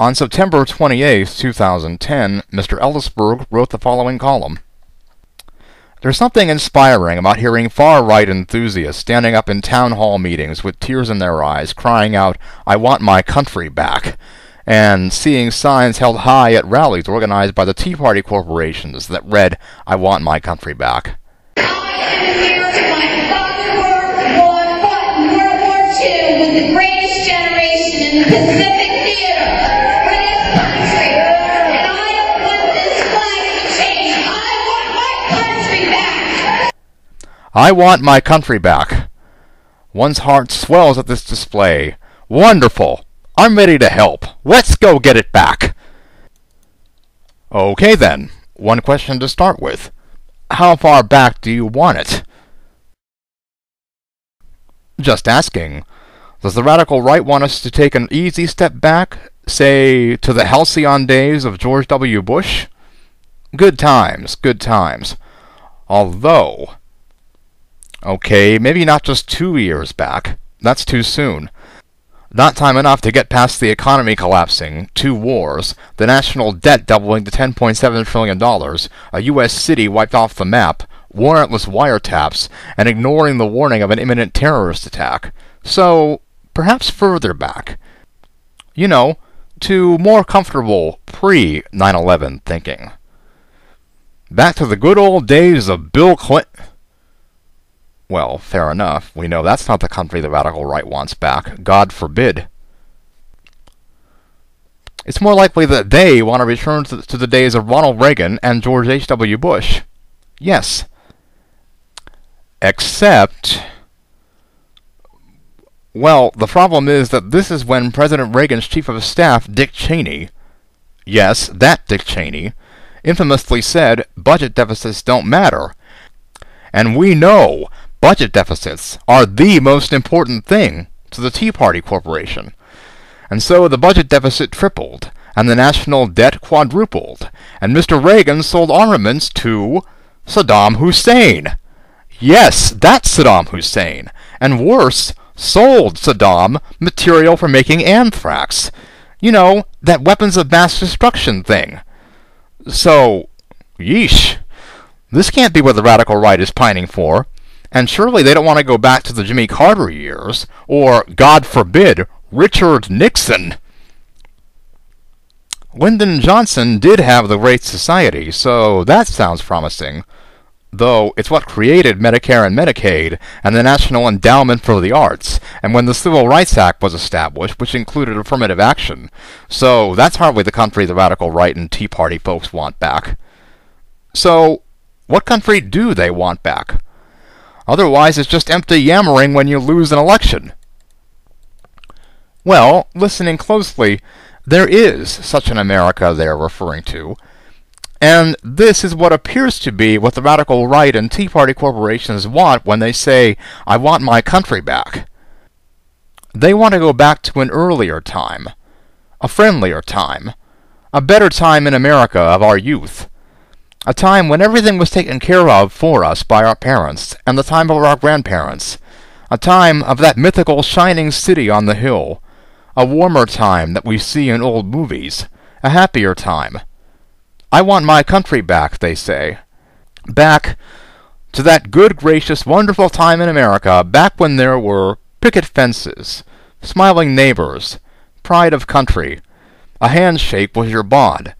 On September 28, 2010, Mr. Ellisberg wrote the following column. There's something inspiring about hearing far-right enthusiasts standing up in town hall meetings with tears in their eyes, crying out, "I want my country back," and seeing signs held high at rallies organized by the Tea Party corporations that read, "I want my country back." I am here to my father fought in World War II with the greatest generation in the Pacific Theater for this country. And I don't want this flag to change. I want my country back. I want my country back. One's heart swells at this display. Wonderful! I'm ready to help. Let's go get it back. Okay then, one question to start with. How far back do you want it? Just asking. Does the radical right want us to take an easy step back, say, to the halcyon days of George W. Bush? Good times, good times. Although, okay, maybe not just 2 years back. That's too soon. Not time enough to get past the economy collapsing, 2 wars, the national debt doubling to $10.7 trillion, a U.S. city wiped off the map, warrantless wiretaps, and ignoring the warning of an imminent terrorist attack. So, perhaps further back. You know, to more comfortable pre-9/11 thinking. Back to the good old days of Bill Clinton. Well, fair enough. We know that's not the country the radical right wants back. God forbid. It's more likely that they want to return to the days of Ronald Reagan and George H.W. Bush. Yes. Except, well, the problem is that this is when President Reagan's chief of staff, Dick Cheney, yes, that Dick Cheney, infamously said, budget deficits don't matter. And we know budget deficits are the most important thing to the Tea Party Corporation. And so the budget deficit tripled, and the national debt quadrupled, and Mr. Reagan sold armaments to Saddam Hussein. Yes, that's Saddam Hussein. And worse, sold Saddam material for making anthrax. You know, that weapons of mass destruction thing. So, yeesh. This can't be what the radical right is pining for. And surely they don't want to go back to the Jimmy Carter years, or, God forbid, Richard Nixon. Lyndon Johnson did have the Great Society, so that sounds promising. Though it's what created Medicare and Medicaid, and the National Endowment for the Arts, and when the Civil Rights Act was established, which included affirmative action. So that's hardly the country the radical right and Tea Party folks want back. So, what country do they want back? Otherwise, it's just empty yammering when you lose an election. Well, listening closely, there is such an America they're referring to, and this is what appears to be what the radical right and Tea Party corporations want when they say, "I want my country back." They want to go back to an earlier time, a friendlier time, a better time in America of our youth. A time when everything was taken care of for us by our parents, and the time of our grandparents. A time of that mythical shining city on the hill. A warmer time that we see in old movies. A happier time. I want my country back, they say. Back to that good, gracious, wonderful time in America, back when there were picket fences, smiling neighbors, pride of country. A handshake was your bond.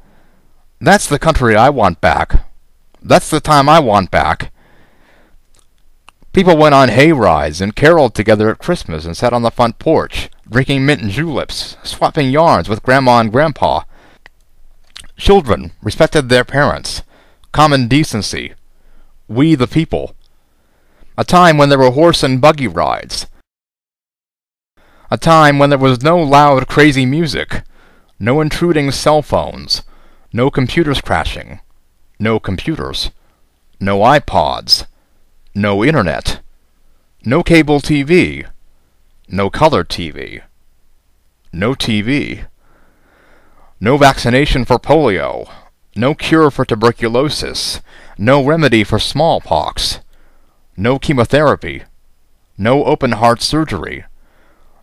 That's the country I want back. That's the time I want back. People went on hay rides and caroled together at Christmas and sat on the front porch, drinking mint and juleps, swapping yarns with Grandma and Grandpa. Children respected their parents. Common decency. We the people. A time when there were horse and buggy rides. A time when there was no loud, crazy music. No intruding cell phones. No computers crashing. No computers. No iPods. No internet. No cable TV. No color TV. No TV. No vaccination for polio. No cure for tuberculosis. No remedy for smallpox. No chemotherapy. No open-heart surgery.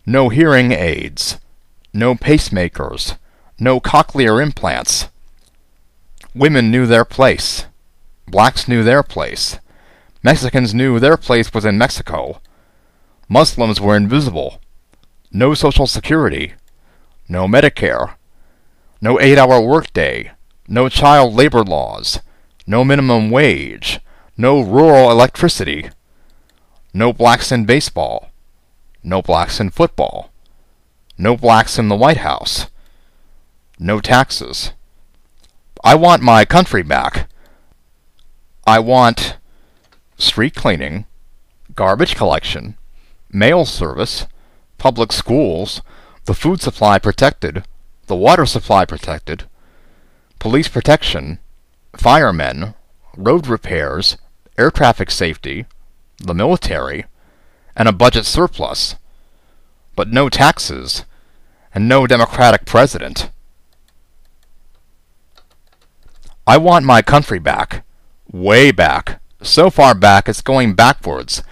No hearing aids. No pacemakers. No cochlear implants. Women knew their place. Blacks knew their place. Mexicans knew their place was in Mexico. Muslims were invisible. No Social Security. No Medicare. No 8-hour workday. No child labor laws. No minimum wage. No rural electricity. No blacks in baseball. No blacks in football. No blacks in the White House. No taxes. I want my country back. I want street cleaning, garbage collection, mail service, public schools, the food supply protected, the water supply protected, police protection, firemen, road repairs, air traffic safety, the military, and a budget surplus, but no taxes, and no democratic president. I want my country back. Way back. So far back it's going backwards.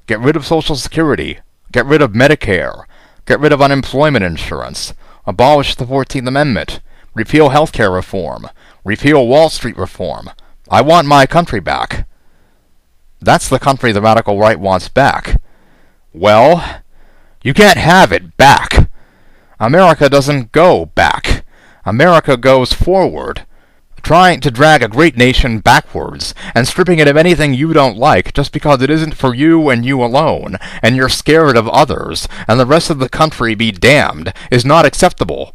Get rid of Social Security. Get rid of Medicare. Get rid of unemployment insurance. Abolish the 14th Amendment. Repeal healthcare reform. Repeal Wall Street reform. I want my country back. That's the country the radical right wants back. Well, you can't have it back. America doesn't go back. America goes forward. Trying to drag a great nation backwards, and stripping it of anything you don't like just because it isn't for you and you alone, and you're scared of others, and the rest of the country be damned, is not acceptable.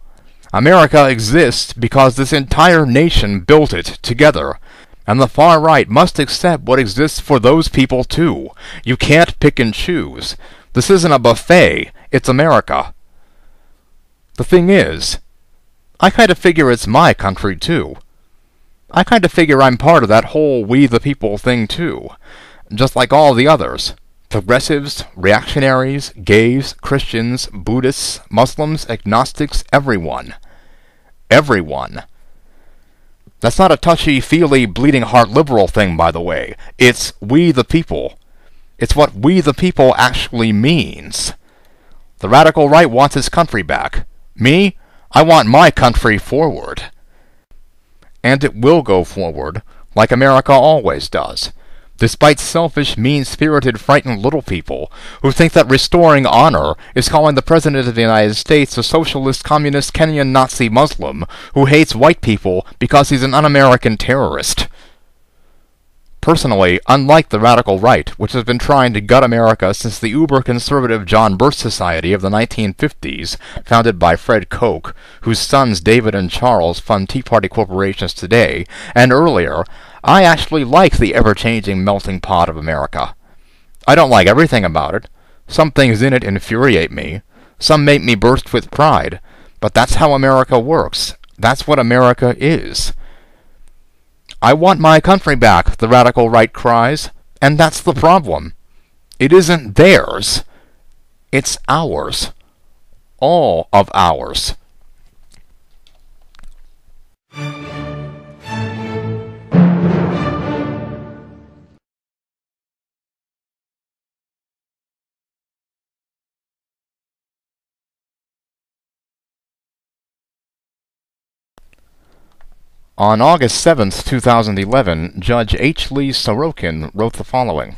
America exists because this entire nation built it together, and the far right must accept what exists for those people too. You can't pick and choose. This isn't a buffet, it's America. The thing is, I kind of figure it's my country too. I kind of figure I'm part of that whole we the people thing too, just like all the others. Progressives, reactionaries, gays, Christians, Buddhists, Muslims, agnostics, everyone. Everyone. That's not a touchy-feely, bleeding-heart liberal thing, by the way. It's we the people. It's what we the people actually means. The radical right wants its country back. Me? I want my country forward. And it will go forward, like America always does, despite selfish, mean-spirited, frightened little people who think that restoring honor is calling the President of the United States a socialist, communist, Kenyan Nazi Muslim who hates white people because he's an un-American terrorist. Personally, unlike the radical right, which has been trying to gut America since the uber-conservative John Birch Society of the 1950s, founded by Fred Koch, whose sons David and Charles fund Tea Party corporations today, and earlier, I actually like the ever-changing melting pot of America. I don't like everything about it. Some things in it infuriate me. Some make me burst with pride. But that's how America works. That's what America is. I want my country back, the radical right cries, and that's the problem. It isn't theirs. It's ours. All of ours. On August 7, 2011, Judge H. Lee Sorokin wrote the following.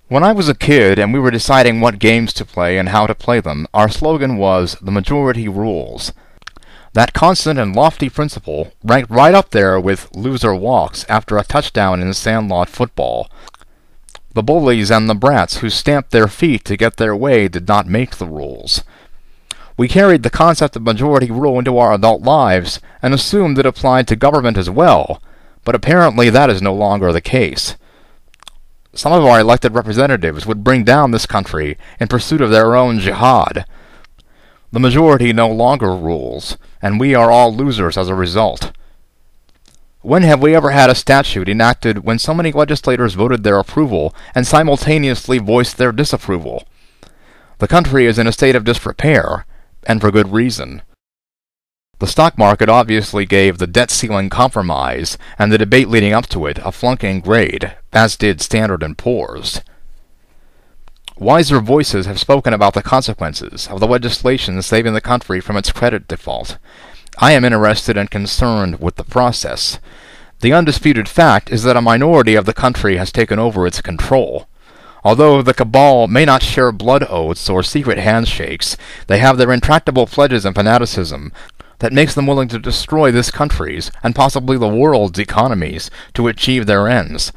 When I was a kid and we were deciding what games to play and how to play them, our slogan was, "The majority rules." That constant and lofty principle ranked right up there with loser walks after a touchdown in sandlot football. The bullies and the brats who stamped their feet to get their way did not make the rules. We carried the concept of majority rule into our adult lives and assumed it applied to government as well, but apparently that is no longer the case. Some of our elected representatives would bring down this country in pursuit of their own jihad. The majority no longer rules, and we are all losers as a result. When have we ever had a statute enacted when so many legislators voted their approval and simultaneously voiced their disapproval? The country is in a state of disrepair, and for good reason. The stock market obviously gave the debt ceiling compromise and the debate leading up to it a flunking grade, as did Standard & Poor's. Wiser voices have spoken about the consequences of the legislation saving the country from its credit default. I am interested and concerned with the process. The undisputed fact is that a minority of the country has taken over its control. Although the cabal may not share blood oaths or secret handshakes, they have their intractable pledges and fanaticism that makes them willing to destroy this country's and possibly the world's economies to achieve their ends.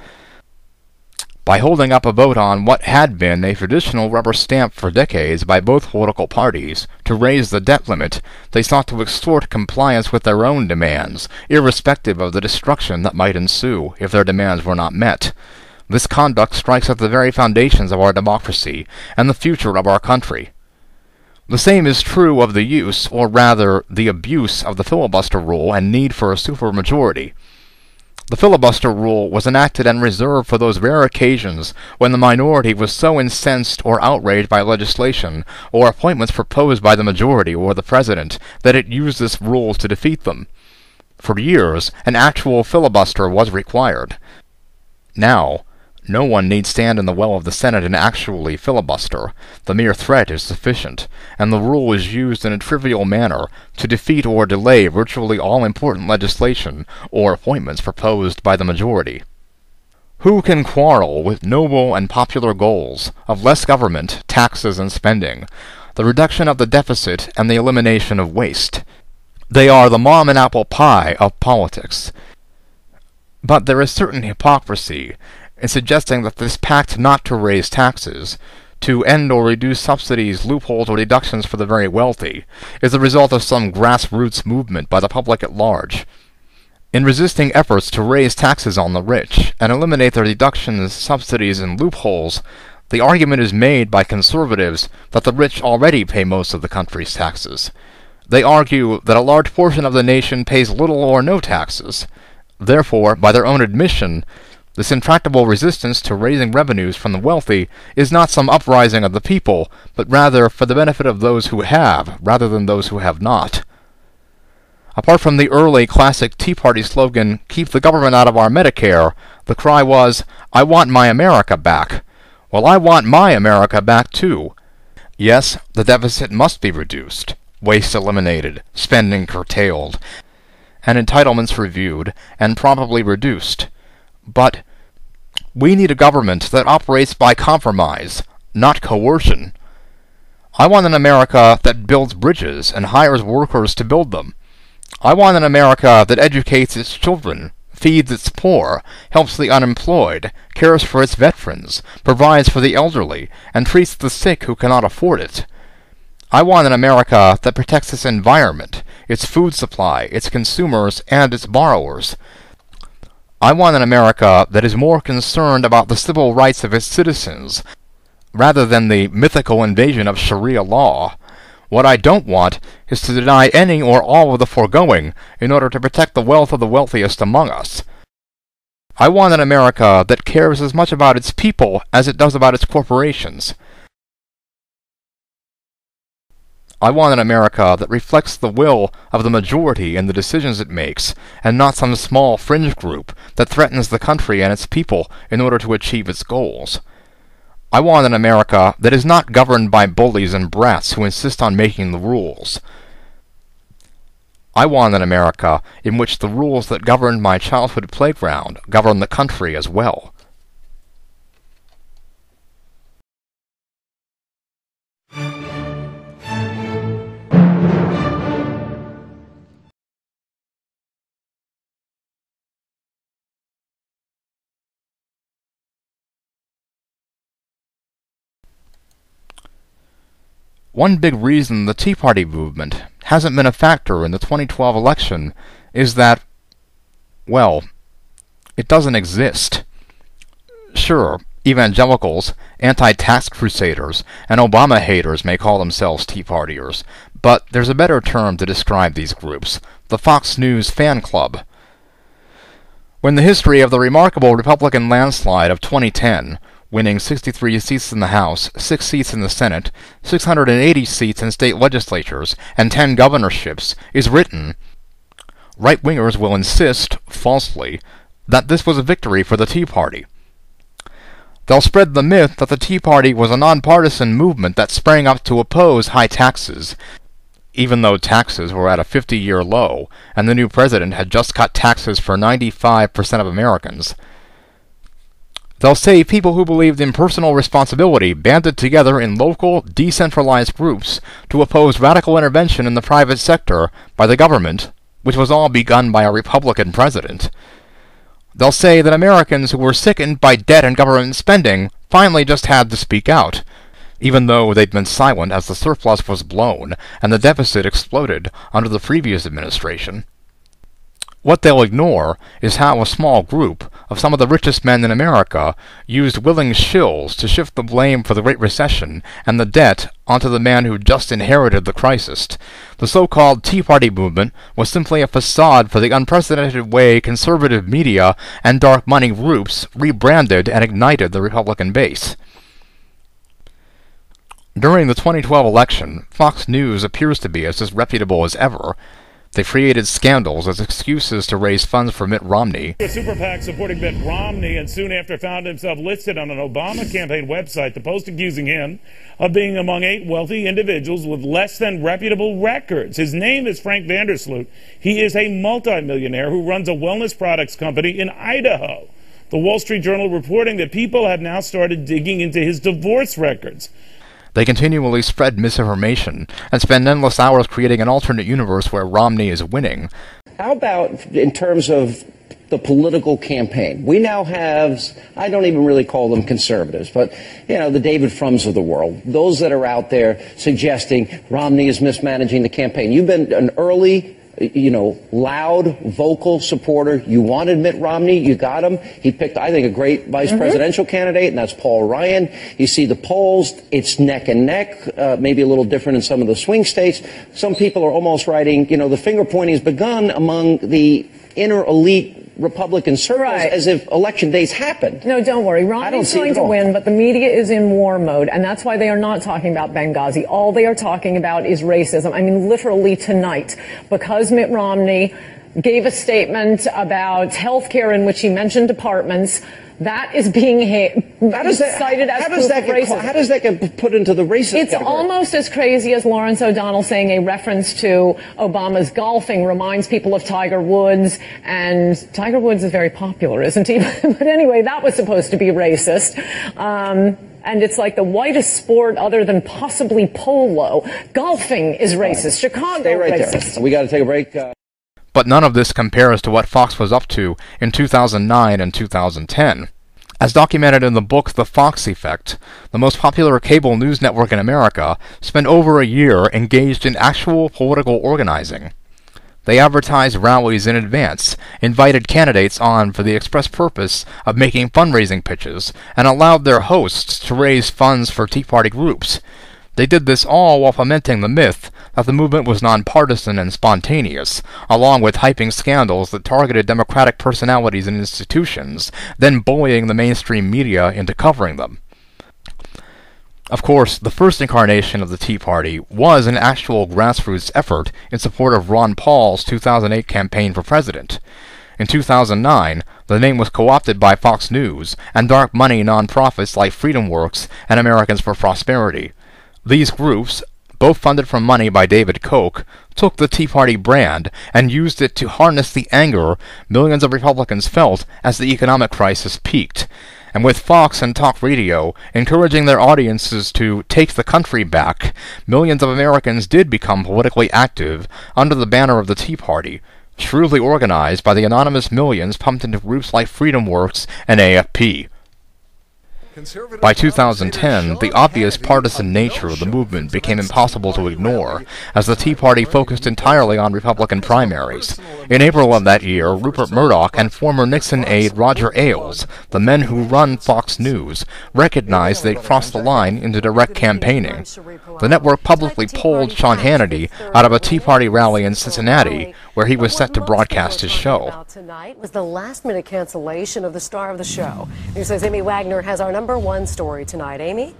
By holding up a vote on what had been a traditional rubber stamp for decades by both political parties to raise the debt limit, they sought to extort compliance with their own demands, irrespective of the destruction that might ensue if their demands were not met. This conduct strikes at the very foundations of our democracy and the future of our country. The same is true of the use, or rather the abuse, of the filibuster rule and need for a supermajority. The filibuster rule was enacted and reserved for those rare occasions when the minority was so incensed or outraged by legislation or appointments proposed by the majority or the president that it used this rule to defeat them. For years, an actual filibuster was required. Now, no one need stand in the well of the Senate and actually filibuster. The mere threat is sufficient, and the rule is used in a trivial manner to defeat or delay virtually all important legislation or appointments proposed by the majority. Who can quarrel with noble and popular goals of less government, taxes, and spending, the reduction of the deficit, and the elimination of waste? They are the mom and apple pie of politics. But there is certain hypocrisy in suggesting that this pact not to raise taxes, to end or reduce subsidies, loopholes, or deductions for the very wealthy, is the result of some grassroots movement by the public at large. In resisting efforts to raise taxes on the rich and eliminate their deductions, subsidies, and loopholes, the argument is made by conservatives that the rich already pay most of the country's taxes. They argue that a large portion of the nation pays little or no taxes. Therefore, by their own admission, this intractable resistance to raising revenues from the wealthy is not some uprising of the people, but rather for the benefit of those who have, rather than those who have not. Apart from the early classic Tea Party slogan, "Keep the government out of our Medicare," the cry was, "I want my America back." Well, I want my America back too. Yes, the deficit must be reduced, waste eliminated, spending curtailed, and entitlements reviewed, and probably reduced. But we need a government that operates by compromise, not coercion. I want an America that builds bridges and hires workers to build them. I want an America that educates its children, feeds its poor, helps the unemployed, cares for its veterans, provides for the elderly, and treats the sick who cannot afford it. I want an America that protects its environment, its food supply, its consumers, and its borrowers. I want an America that is more concerned about the civil rights of its citizens, rather than the mythical invasion of Sharia law. What I don't want is to deny any or all of the foregoing in order to protect the wealth of the wealthiest among us. I want an America that cares as much about its people as it does about its corporations. I want an America that reflects the will of the majority in the decisions it makes, and not some small fringe group that threatens the country and its people in order to achieve its goals. I want an America that is not governed by bullies and brats who insist on making the rules. I want an America in which the rules that governed my childhood playground govern the country as well. One big reason the Tea Party movement hasn't been a factor in the 2012 election is that, well, it doesn't exist. Sure, evangelicals, anti-tax crusaders, and Obama haters may call themselves Tea Partiers, but there's a better term to describe these groups: the Fox News fan club. When the history of the remarkable Republican landslide of 2010, winning 63 seats in the House, 6 seats in the Senate, 680 seats in state legislatures, and 10 governorships, is written, right-wingers will insist, falsely, that this was a victory for the Tea Party. They'll spread the myth that the Tea Party was a nonpartisan movement that sprang up to oppose high taxes, even though taxes were at a 50-year low, and the new president had just cut taxes for 95% of Americans. They'll say people who believed in personal responsibility banded together in local, decentralized groups to oppose radical intervention in the private sector by the government, which was all begun by a Republican president. They'll say that Americans who were sickened by debt and government spending finally just had to speak out, even though they'd been silent as the surplus was blown and the deficit exploded under the previous administration. What they'll ignore is how a small group of some of the richest men in America used willing shills to shift the blame for the Great Recession and the debt onto the man who just inherited the crisis. The so-called Tea Party movement was simply a facade for the unprecedented way conservative media and dark money groups rebranded and ignited the Republican base. During the 2012 election, Fox News appears to be as disreputable as ever. They created scandals as excuses to raise funds for Mitt Romney. A super PAC supporting Mitt Romney, and soon after found himself listed on an Obama campaign website, the Post accusing him of being among 8 wealthy individuals with less than reputable records. His name is Frank Vandersloot. He is a multimillionaire who runs a wellness products company in Idaho. The Wall Street Journal reporting that people have now started digging into his divorce records. They continually spread misinformation and spend endless hours creating an alternate universe where Romney is winning. How about in terms of the political campaign? We now have, I don't even really call them conservatives, but, you know, the David Frums of the world, those that are out there suggesting Romney is mismanaging the campaign. You've been an early, loud, vocal supporter. You wanted Mitt Romney. You got him. He picked, I think, a great vice presidential candidate, and that's Paul Ryan. You see the polls, it's neck and neck, maybe a little different in some of the swing states. Some people are almost writing, the finger pointing has begun among the inner elite Republican circles as if election days happened. No, don't worry. Romney's going to win, but the media is in war mode, and that's why they are not talking about Benghazi. All they are talking about is racism. I mean, literally tonight, because Mitt Romney gave a statement about health care in which he mentioned departments, that is being cited as proof of racism. How does that get put into the racist It's category? almost as crazy as Lawrence O'Donnell saying a reference to Obama's golfing reminds people of Tiger Woods, and Tiger Woods is very popular, isn't he? But anyway, that was supposed to be racist. And it's like the whitest sport other than possibly polo. Golfing is racist. Chicago Stay right racist. there. We got to take a break. But none of this compares to what Fox was up to in 2009 and 2010. As documented in the book The Fox Effect, the most popular cable news network in America spent over a year engaged in actual political organizing. They advertised rallies in advance, invited candidates on for the express purpose of making fundraising pitches, and allowed their hosts to raise funds for Tea Party groups. They did this all while fomenting the myth that the movement was nonpartisan and spontaneous, along with hyping scandals that targeted Democratic personalities and institutions, then bullying the mainstream media into covering them. Of course, the first incarnation of the Tea Party was an actual grassroots effort in support of Ron Paul's 2008 campaign for president. In 2009, the name was co-opted by Fox News and dark money nonprofits like FreedomWorks and Americans for Prosperity. These groups, both funded from money by David Koch, took the Tea Party brand and used it to harness the anger millions of Republicans felt as the economic crisis peaked. And with Fox and talk radio encouraging their audiences to take the country back, millions of Americans did become politically active under the banner of the Tea Party, shrewdly organized by the anonymous millions pumped into groups like FreedomWorks and AFP. By 2010, the obvious partisan nature of the movement became impossible to ignore, as the Tea Party focused entirely on Republican primaries. In April of that year, Rupert Murdoch and former Nixon aide Roger Ailes, the men who run Fox News, recognized they'd crossed the line into direct campaigning. The network publicly pulled Sean Hannity out of a Tea Party rally in Cincinnati, where he was set to broadcast his show. Tonight was the last-minute cancellation of the star of the show. News says Amy Wagner has our #1 story tonight. Amy?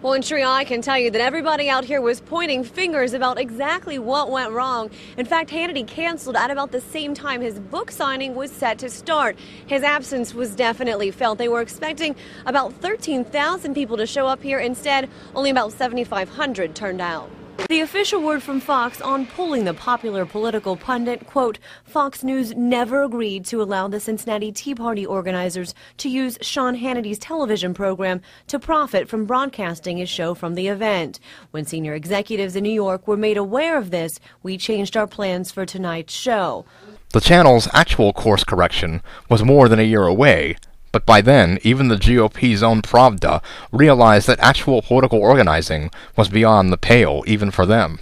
Well, and Sheree, I can tell you that everybody out here was pointing fingers about exactly what went wrong. In fact, Hannity canceled at about the same time his book signing was set to start. His absence was definitely felt. They were expecting about 13,000 people to show up here. Instead, only about 7,500 turned out. The official word from Fox on pulling the popular political pundit, quote, Fox News never agreed to allow the Cincinnati Tea Party organizers to use Sean Hannity's television program to profit from broadcasting his show from the event. When senior executives in New York were made aware of this, we changed our plans for tonight's show. The channel's actual course correction was more than a year away. But by then, even the GOP's own Pravda realized that actual political organizing was beyond the pale, even for them.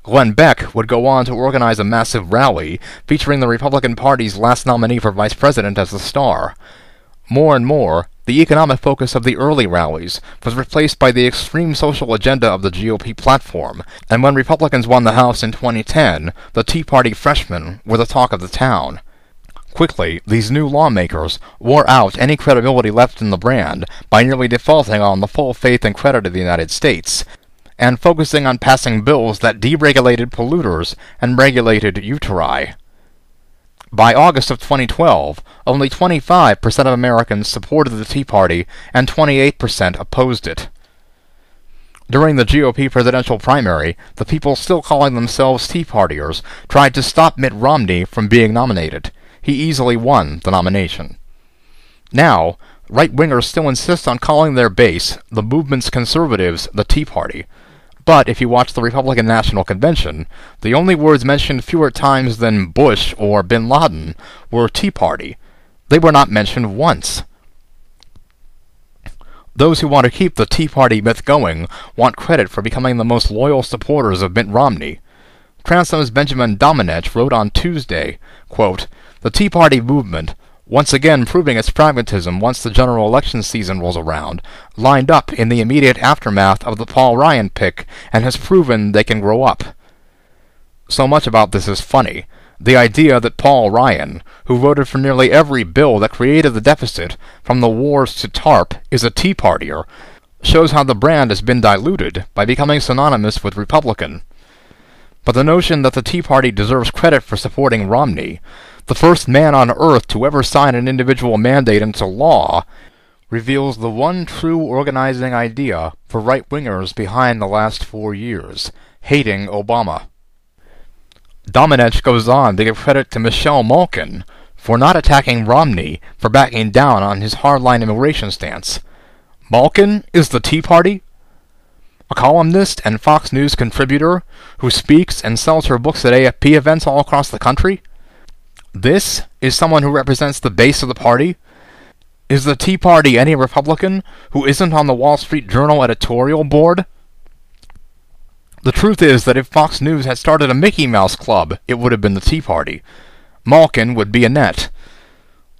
Glenn Beck would go on to organize a massive rally featuring the Republican Party's last nominee for vice president as the star. More and more, the economic focus of the early rallies was replaced by the extreme social agenda of the GOP platform, and when Republicans won the House in 2010, the Tea Party freshmen were the talk of the town. Quickly, these new lawmakers wore out any credibility left in the brand by nearly defaulting on the full faith and credit of the United States, and focusing on passing bills that deregulated polluters and regulated uteri. By August of 2012, only 25% of Americans supported the Tea Party and 28% opposed it. During the GOP presidential primary, the people still calling themselves Tea Partiers tried to stop Mitt Romney from being nominated. He easily won the nomination. Now, right-wingers still insist on calling their base, the movement's conservatives, the Tea Party. But if you watch the Republican National Convention, the only words mentioned fewer times than Bush or Bin Laden were Tea Party. They were not mentioned once. Those who want to keep the Tea Party myth going want credit for becoming the most loyal supporters of Mitt Romney. Transom's Benjamin Domenech wrote on Tuesday, quote, the Tea Party movement, once again proving its pragmatism once the general election season rolls around, lined up in the immediate aftermath of the Paul Ryan pick and has proven they can grow up. So much about this is funny. The idea that Paul Ryan, who voted for nearly every bill that created the deficit, from the wars to TARP, is a Tea Partier, shows how the brand has been diluted by becoming synonymous with Republican. But the notion that the Tea Party deserves credit for supporting Romney, the first man on earth to ever sign an individual mandate into law, reveals the one true organizing idea for right-wingers behind the last 4 years, hating Obama. Domenech goes on to give credit to Michelle Malkin for not attacking Romney for backing down on his hardline immigration stance. Malkin is the Tea Party? A columnist and Fox News contributor who speaks and sells her books at AFP events all across the country? This is someone who represents the base of the party? Is the Tea Party any Republican who isn't on the Wall Street Journal editorial board? The truth is that if Fox News had started a Mickey Mouse Club, it would have been the Tea Party. Malkin would be Annette.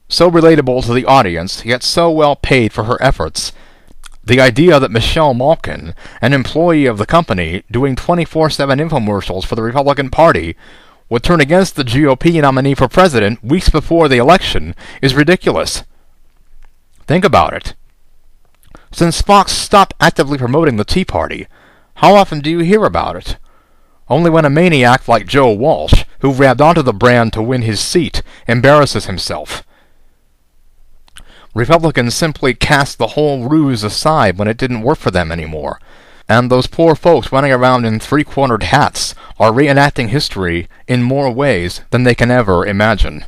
So relatable to the audience, yet so well paid for her efforts. The idea that Michelle Malkin, an employee of the company doing 24/7 infomercials for the Republican Party, would turn against the GOP nominee for president weeks before the election is ridiculous. Think about it. Since Fox stopped actively promoting the Tea Party, how often do you hear about it? Only when a maniac like Joe Walsh, who grabbed onto the brand to win his seat, embarrasses himself. Republicans simply cast the whole ruse aside when it didn't work for them anymore, and those poor folks running around in three-cornered hats are reenacting history in more ways than they can ever imagine.